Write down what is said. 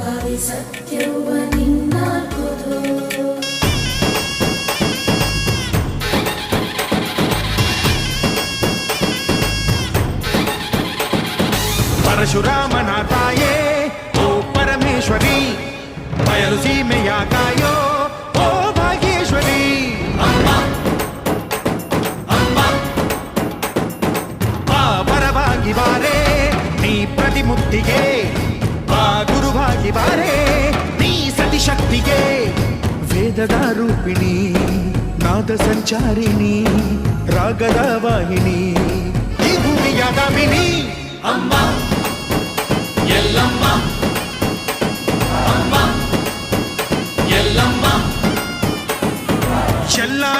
ಆದಿಸತ್ಯವ ನಿನ್ನಾಲ್ಕುದು ಪರಶುರಾಮನ ತಾಯೇ ಓ ಪರಮೇಶ್ವರಿ ಬಯಲು ಸೀಮೆಯ ಕಾಯೋ ಓ ಭಾಗ್ಯೇಶ್ವರಿ ಅಮ್ಮ ಅಮ್ಮ ಬಾ ಪರವಾಗಿ ಬಾರೆ ನೀ ಪ್ರತಿಮುಕ್ತಿಗೆ ಬಾ ಗುರುವಾಗಿ ಬಾರೆ ನೀ ಸತಿಶಕ್ತಿಗೆ ವೇದದ ರೂಪಿಣಿ ನಾದ ಸಂಚಾರಿಣಿ ರಾಗದ ವಾಹಿನಿ ಈ ಭೂಮಿಯ ಗಾಮಿನಿ ಅಮ್ಮ ಎಲ್ಲಮ್ಮ ಅಮ್ಮ ಎಲ್ಲಮ್ಮ ಎಲ್ಲ